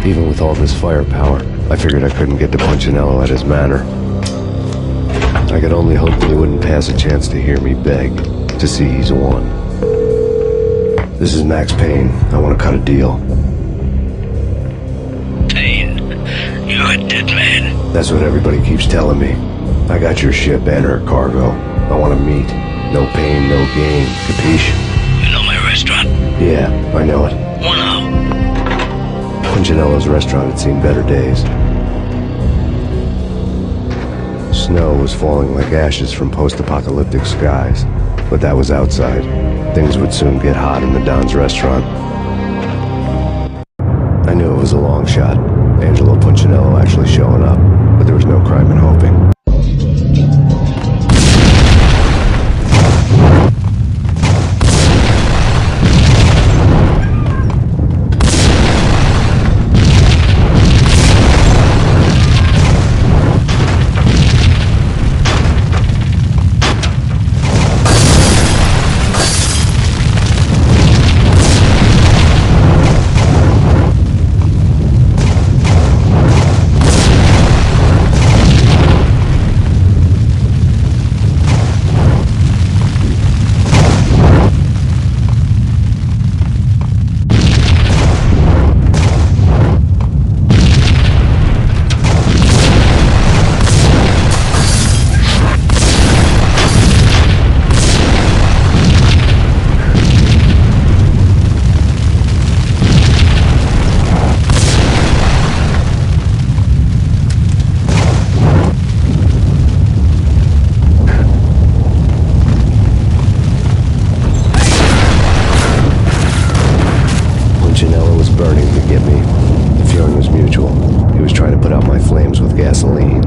Even with all this firepower, I figured I couldn't get to Punchinello at his manor. I could only hope that he wouldn't pass a chance to hear me beg, to see he's won. This is Max Payne. I want to cut a deal. Payne, you're a dead man. That's what everybody keeps telling me. I got your ship and her cargo. I want to meet. No pain, no gain. Capiche? You know my restaurant? Yeah, I know it. Well, now. Punchinello's restaurant had seen better days. Snow was falling like ashes from post-apocalyptic skies, but that was outside. Things would soon get hot in the Don's restaurant. I knew it was a long shot, Angelo Punchinello actually showing up, but there was no crime in hoping. Gasoline.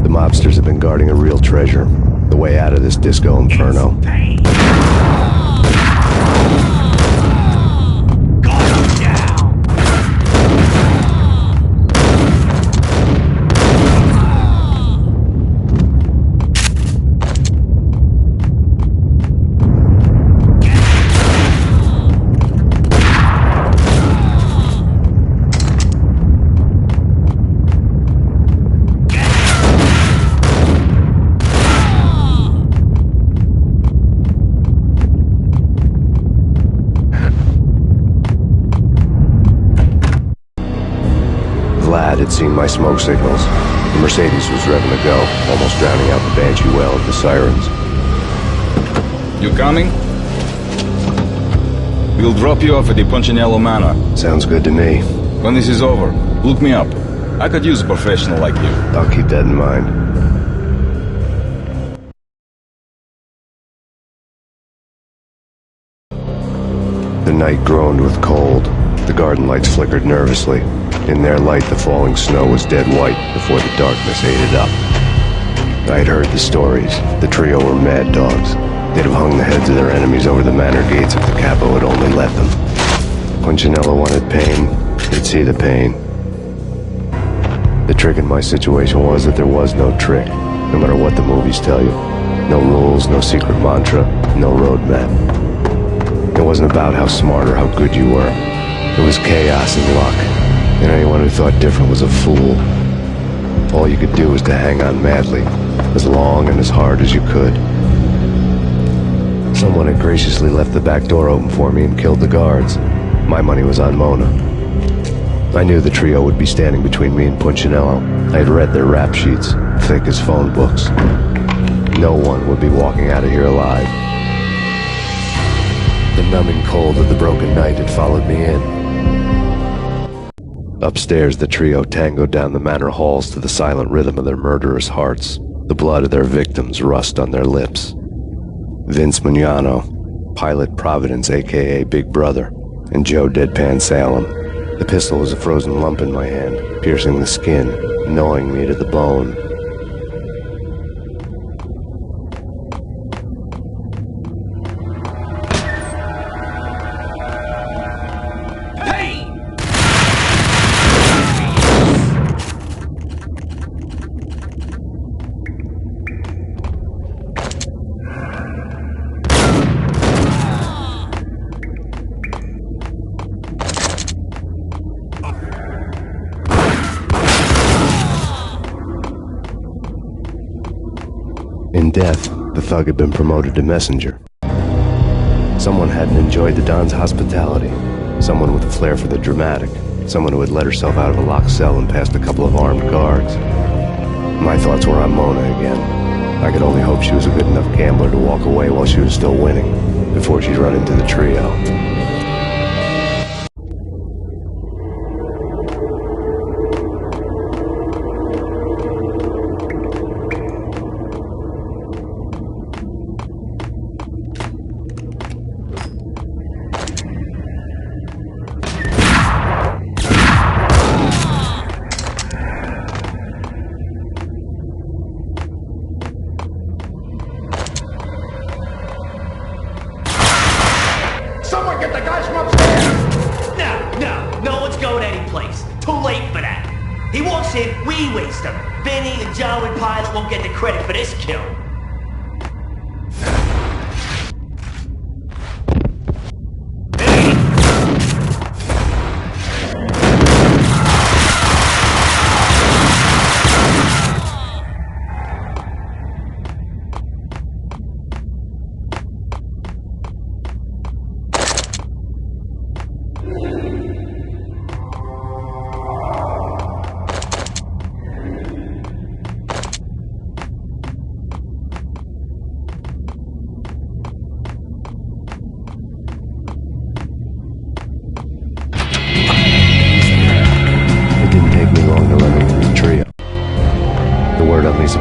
The mobsters have been guarding a real treasure, the way out of this disco inferno. Vlad had seen my smoke signals. The Mercedes was revving to go, almost drowning out the banshee wail of the sirens. You coming? We'll drop you off at the Punchinello Manor. Sounds good to me. When this is over, look me up. I could use a professional like you. I'll keep that in mind. The night groaned with cold. The garden lights flickered nervously. In their light, the falling snow was dead white before the darkness ate it up. I'd heard the stories. The trio were mad dogs. They'd have hung the heads of their enemies over the manor gates if the capo had only let them. Punchinello wanted Payne. He'd see the pain. The trick in my situation was that there was no trick, no matter what the movies tell you. No rules, no secret mantra, no roadmap. It wasn't about how smart or how good you were. It was chaos and luck. And anyone who thought different was a fool. All you could do was to hang on madly, as long and as hard as you could. Someone had graciously left the back door open for me and killed the guards. My money was on Mona. I knew the trio would be standing between me and Punchinello. I had read their rap sheets, thick as phone books. No one would be walking out of here alive. The numbing cold of the broken night had followed me in. Upstairs, the trio tangoed down the manor halls to the silent rhythm of their murderous hearts. The blood of their victims rust on their lips. Vince Mugnano, Pilot Providence, a.k.a. Big Brother, and Joe Deadpan Salem. The pistol was a frozen lump in my hand, piercing the skin, gnawing me to the bone. In death, the thug had been promoted to messenger. Someone hadn't enjoyed the Don's hospitality. Someone with a flair for the dramatic. Someone who had let herself out of a locked cell and past a couple of armed guards. My thoughts were on Mona again. I could only hope she was a good enough gambler to walk away while she was still winning, before she'd run into the trio. Someone get the guys from upstairs! No one's going anyplace. Too late for that. He walks in, we waste him. Vinny and Joe and Pilot won't get the credit for this kill.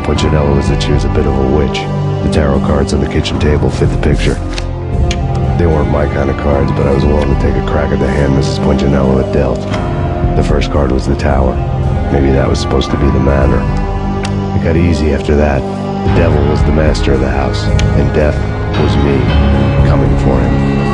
Punchinello was that she was a bit of a witch. The tarot cards on the kitchen table fit the picture. They weren't my kind of cards, but I was willing to take a crack at the hand Mrs. Punchinello had dealt. The first card was the Tower. Maybe that was supposed to be the Manor. It got easy after that. The devil was the master of the house, and death was me, coming for him.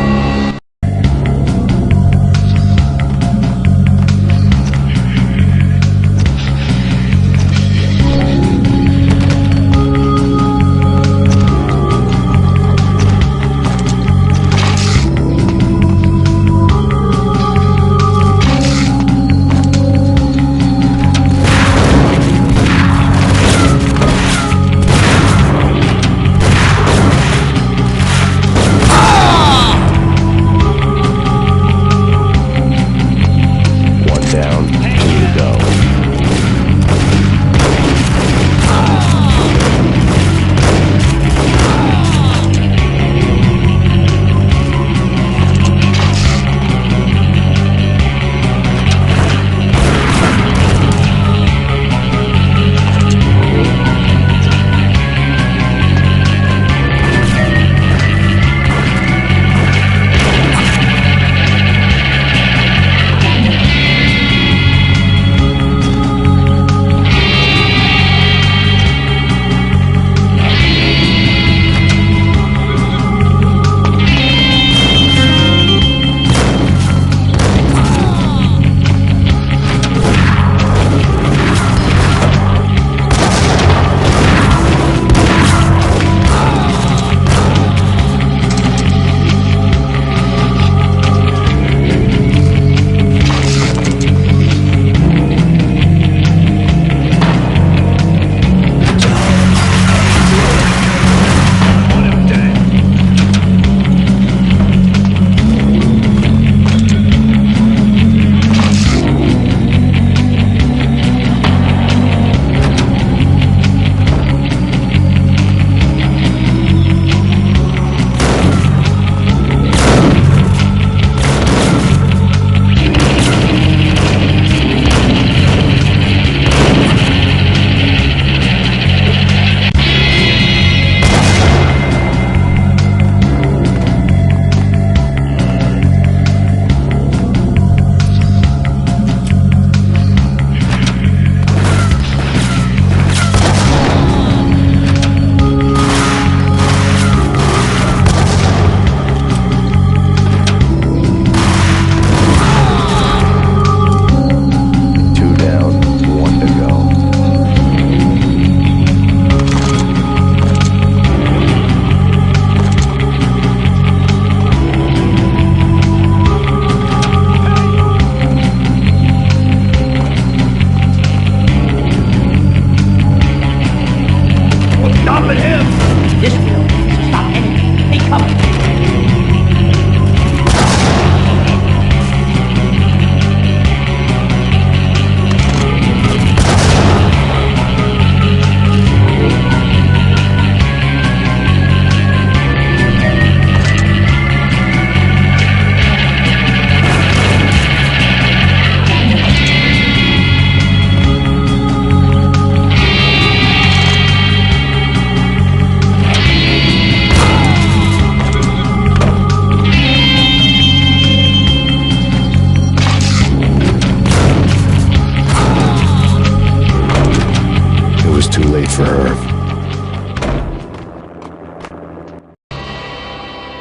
for her.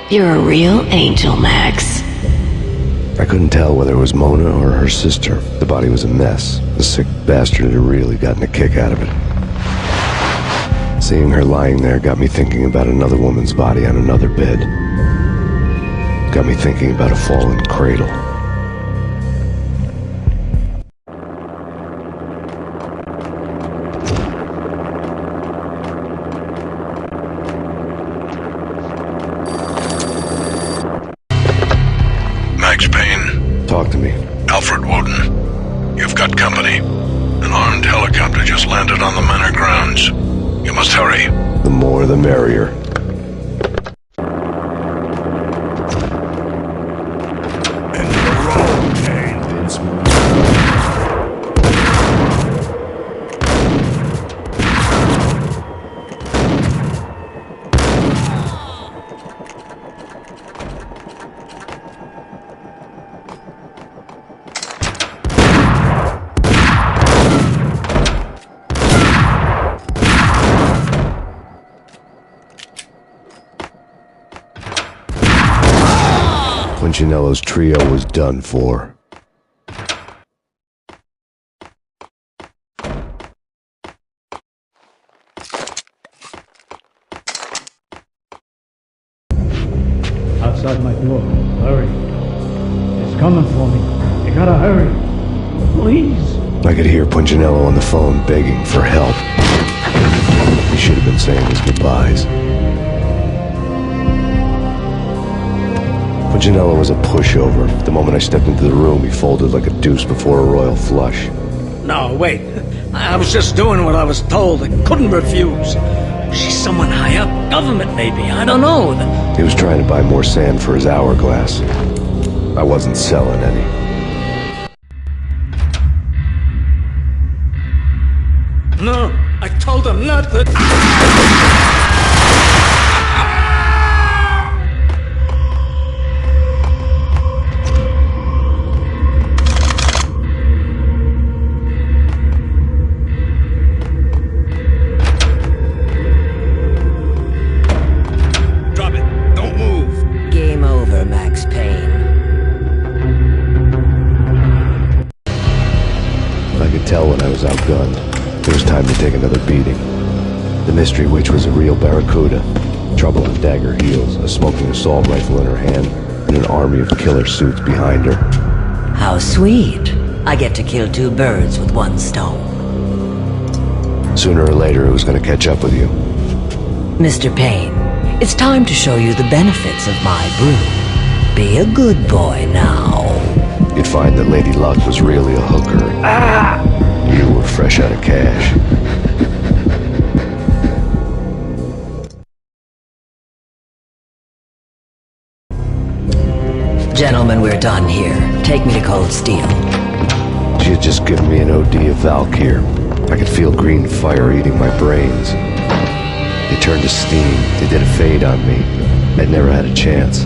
You're a real angel, Max. I couldn't tell whether it was Mona or her sister. The body was a mess. The sick bastard had really gotten a kick out of it. Seeing her lying there got me thinking about another woman's body on another bed. Got me thinking about a fallen cradle. Max Payne. Talk to me. Alfred Woden. You've got company. An armed helicopter just landed on the manor grounds. You must hurry. The more the merrier. And you're wrong, Payne. Punchinello's trio was done for. Outside my door. Hurry. It's coming for me. You gotta hurry. Please. I could hear Punchinello on the phone begging for help. He should have been saying his goodbyes. Punchinello was a pushover. The moment I stepped into the room, he folded like a deuce before a royal flush. No, wait. I was just doing what I was told. I couldn't refuse. She's someone high up. Government, maybe. I don't know. He was trying to buy more sand for his hourglass. I wasn't selling any. No, I told him not to. Drop it. Don't move. Game over, Max Payne. I could tell when I was outgunned. It was time to take another beating. The mystery witch was a real barracuda. Trouble on dagger heels, a smoking assault rifle in her hand, and an army of killer suits behind her. How sweet. I get to kill two birds with one stone. Sooner or later, it was going to catch up with you. Mr. Payne, it's time to show you the benefits of my brew. Be a good boy now. You'd find that Lady Luck was really a hooker. You were fresh out of cash. Gentlemen, we're done here. Take me to Cold Steel. She had just given me an OD of Valkyr. I could feel green fire eating my brains. They turned to steam. They did a fade on me. I'd never had a chance.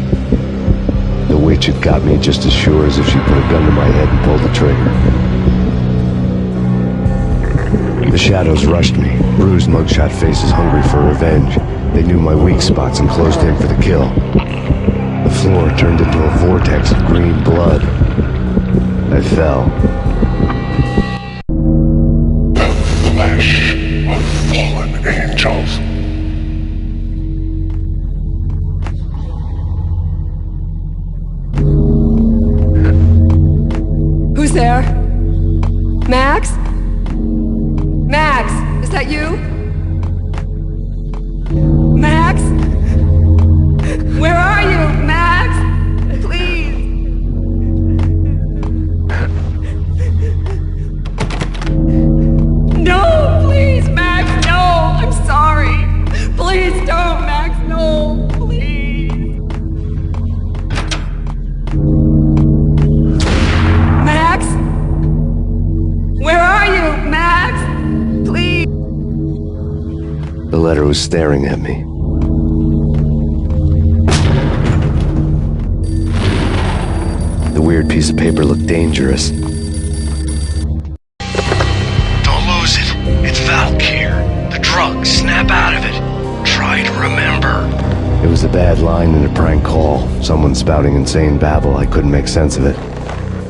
The witch had got me just as sure as if she put a gun to my head and pulled the trigger. The shadows rushed me, bruised mugshot faces hungry for revenge. They knew my weak spots and closed in for the kill. The floor turned into a vortex of green blood. I fell. The flesh of fallen angels. Who's there? Max? Max, is that you? Max? Where are you, Max? Please. No, please, Max, no. I'm sorry. Please don't, Max, no. Please. Max? Where are you, Max? Please. The letter was staring at me. The weird piece of paper looked dangerous. Don't lose it. It's Valkyr, the drug. dog. Snap out of it. Try to remember. It was a bad line in a prank call. Someone spouting insane babble. I couldn't make sense of it.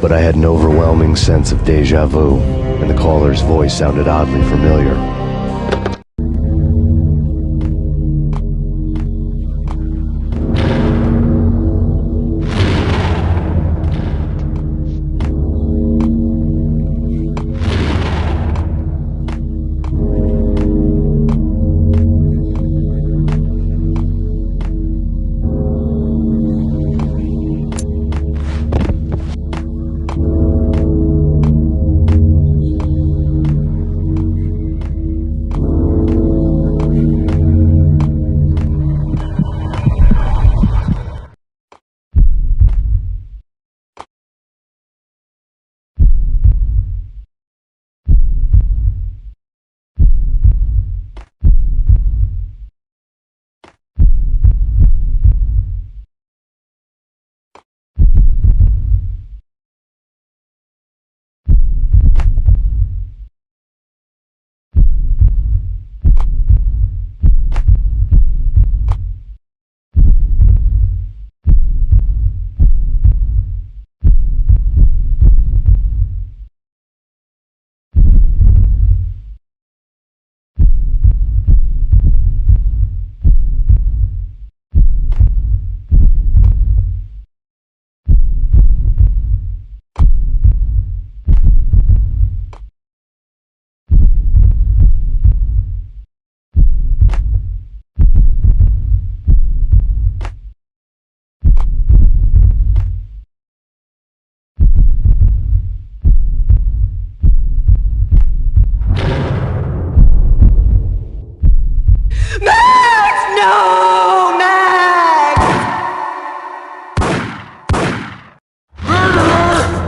But I had an overwhelming sense of deja vu, and the caller's voice sounded oddly familiar.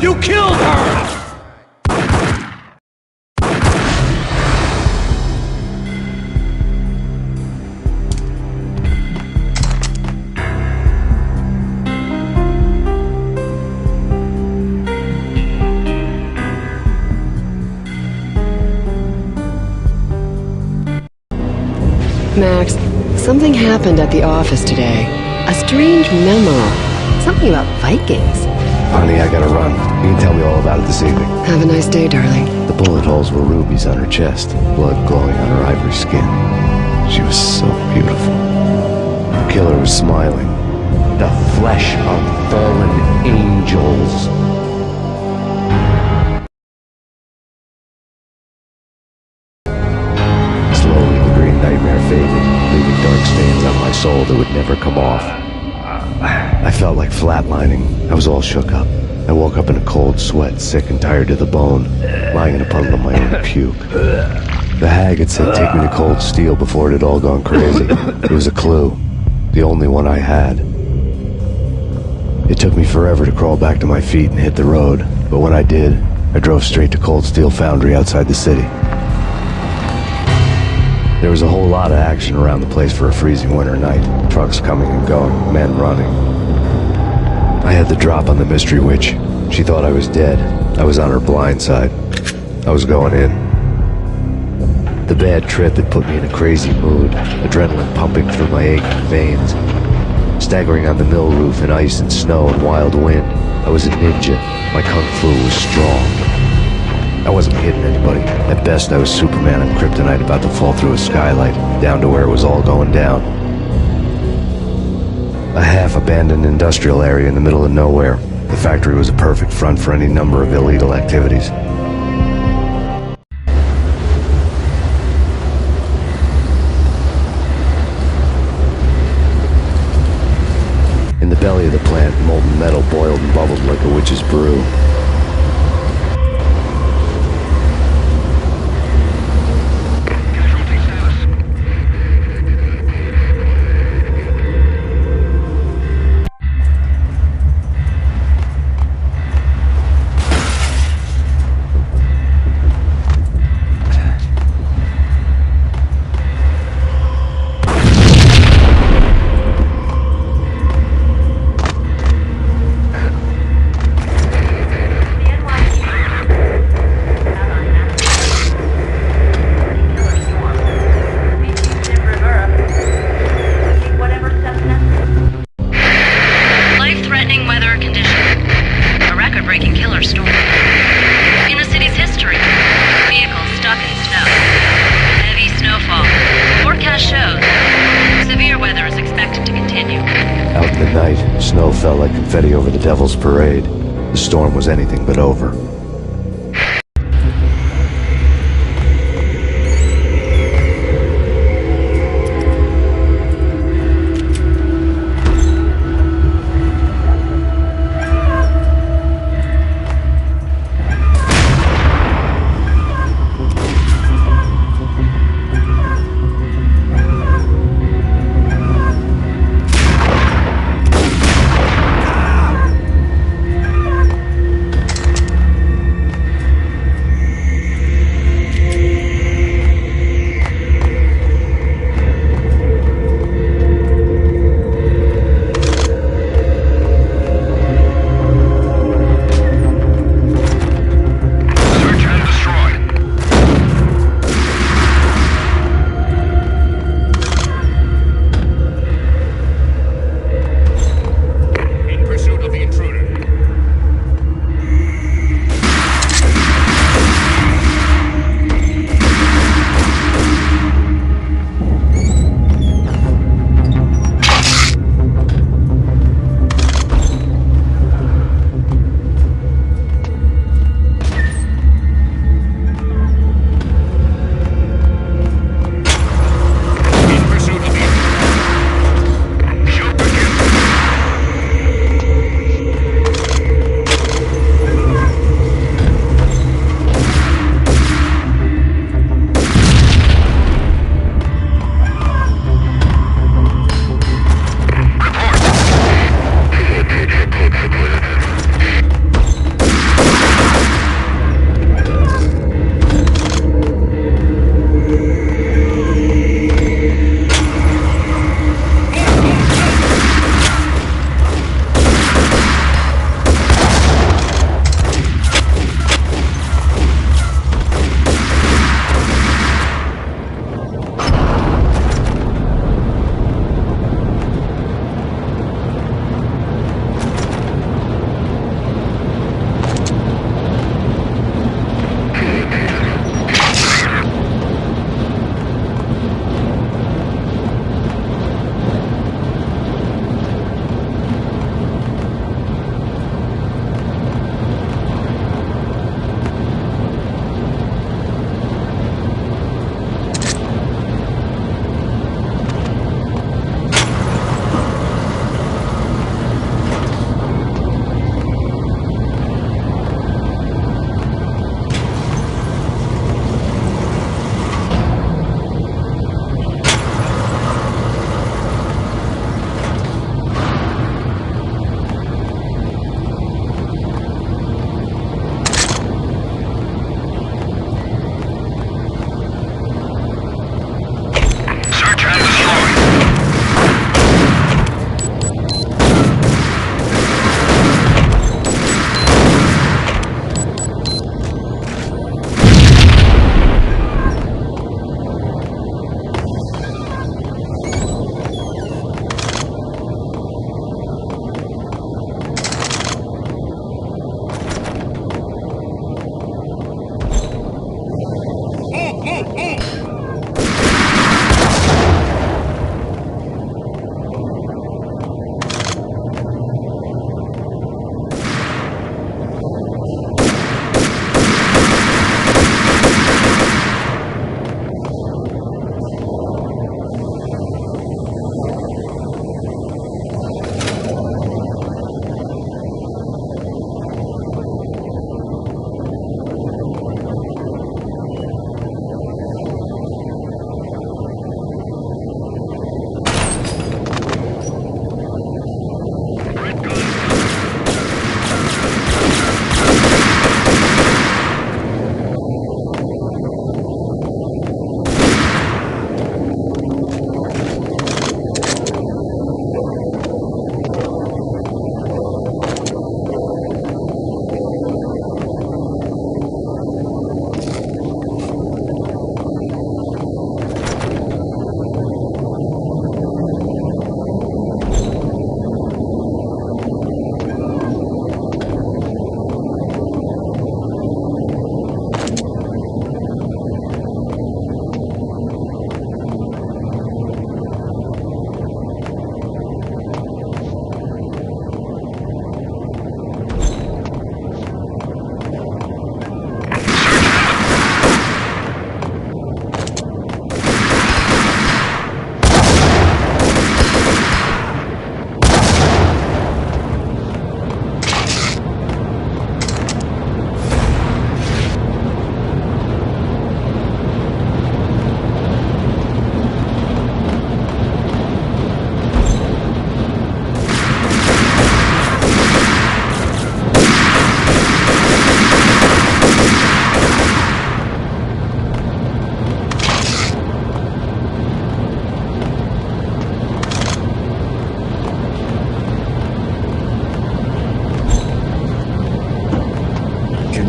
You killed her! Max, something happened at the office today. A strange memo. Something about Vikings. Honey, I gotta run. You can tell me all about it this evening. Have a nice day, darling. The bullet holes were rubies on her chest, blood glowing on her ivory skin. She was so beautiful. The killer was smiling. The flesh of fallen angels. Slowly, the green nightmare faded, leaving dark stains on my soul that would never come off. I felt like flatlining. I was all shook up. I woke up in a cold sweat, sick and tired to the bone, lying in a puddle of my own puke. The hag had said take me to Cold Steel before it had all gone crazy. It was a clue. The only one I had. It took me forever to crawl back to my feet and hit the road, but when I did, I drove straight to Cold Steel Foundry outside the city. There was a whole lot of action around the place for a freezing winter night. Trucks coming and going, men running. I had the drop on the mystery witch. She thought I was dead. I was on her blind side. I was going in. The bad trip had put me in a crazy mood, adrenaline pumping through my aching veins. Staggering on the mill roof in ice and snow and wild wind, I was a ninja. My kung fu was strong. I wasn't hitting anybody. At best, I was Superman on kryptonite about to fall through a skylight, down to where it was all going down. A half-abandoned industrial area in the middle of nowhere. The factory was a perfect front for any number of illegal activities. In the belly of the plant, molten metal boiled and bubbled like a witch's brew. killer storm. In the city's history, vehicles stuck in snow. Heavy snowfall. Forecast shows severe weather is expected to continue. Out in the night, snow fell like confetti over the Devil's Parade. The storm was anything but over.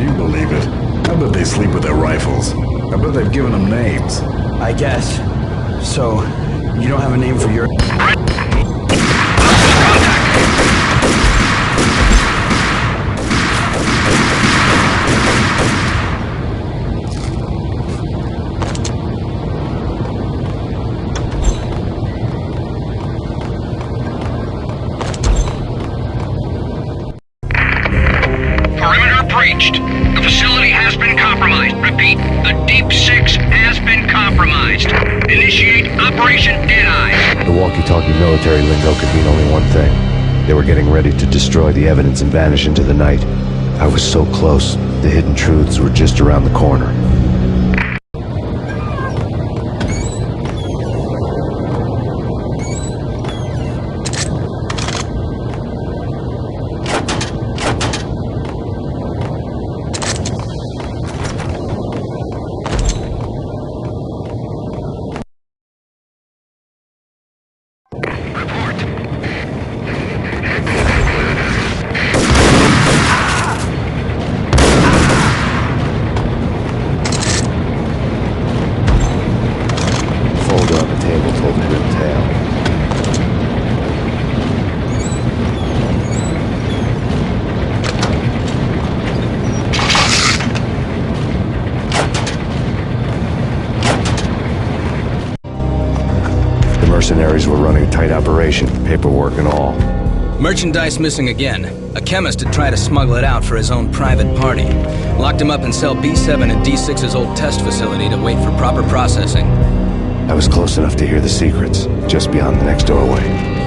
you believe it? I bet they sleep with their rifles. I bet they've given them names. I guess. So, you don't have a name for your... Perimeter breached. The facility has been compromised. Repeat, the Deep Six has been compromised. Initiate Operation Deadeye. The walkie-talkie military lingo could mean only one thing. They were getting ready to destroy the evidence and vanish into the night. I was so close. The hidden truths were just around the corner. Mercenaries were running a tight operation, paperwork and all. Merchandise missing again. A chemist had tried to smuggle it out for his own private party. Locked him up in cell B7 at D6's old test facility to wait for proper processing. I was close enough to hear the secrets, just beyond the next doorway.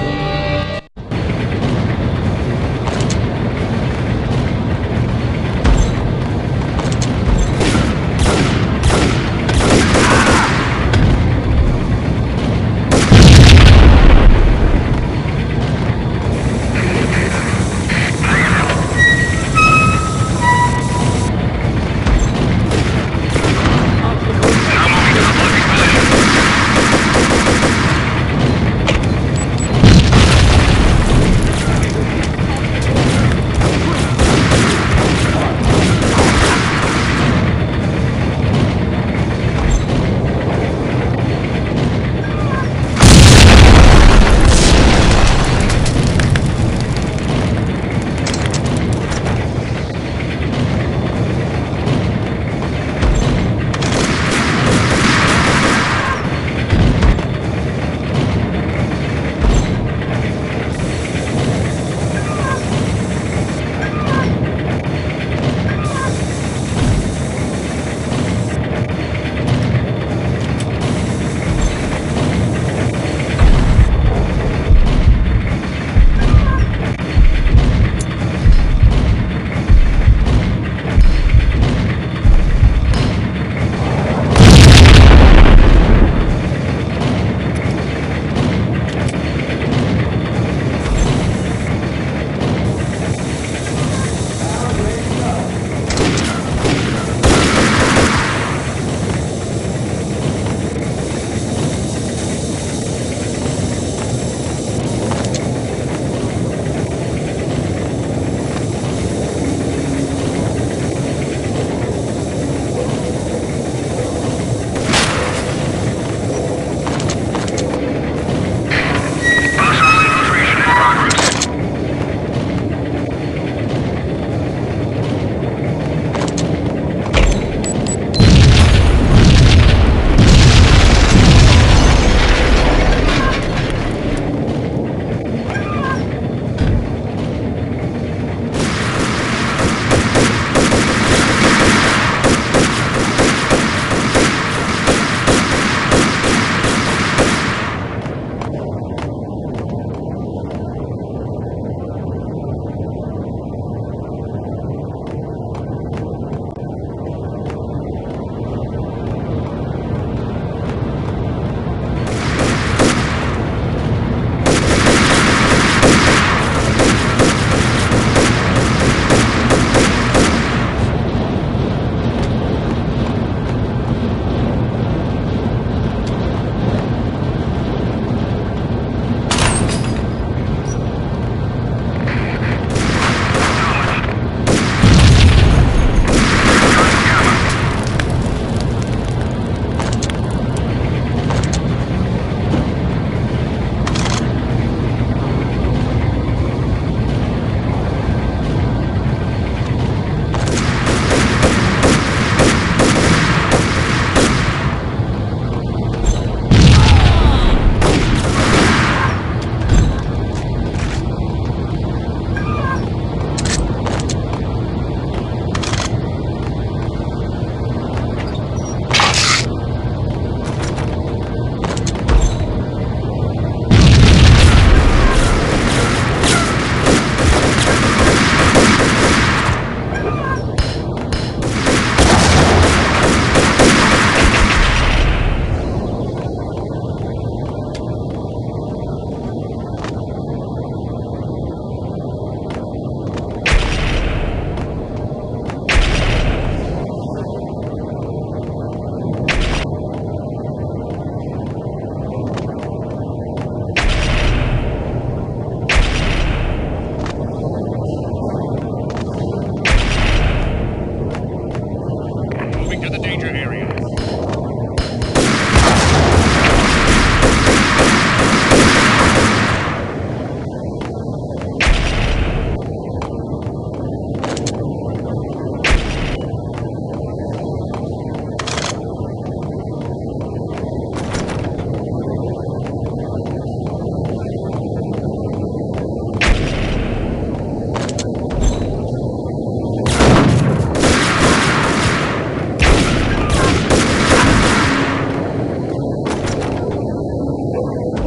the danger area.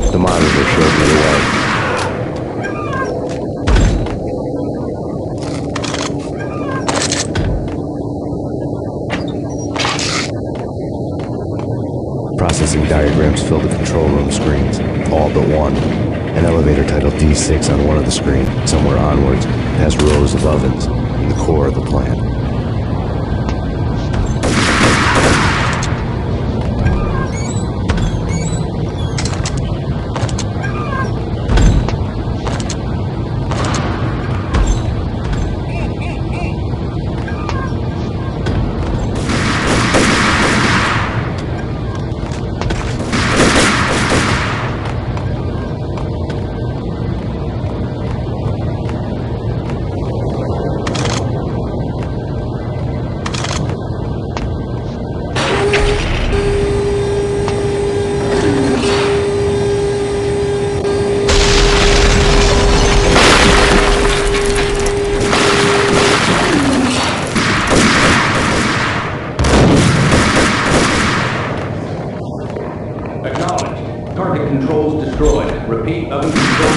The monitor showed me the way. Processing diagrams filled the control room screens, all but one. An elevator titled D6 on one of the screens, somewhere onwards, past rows of ovens, in the core of the plant. Target controls destroyed. Repeat, oven controls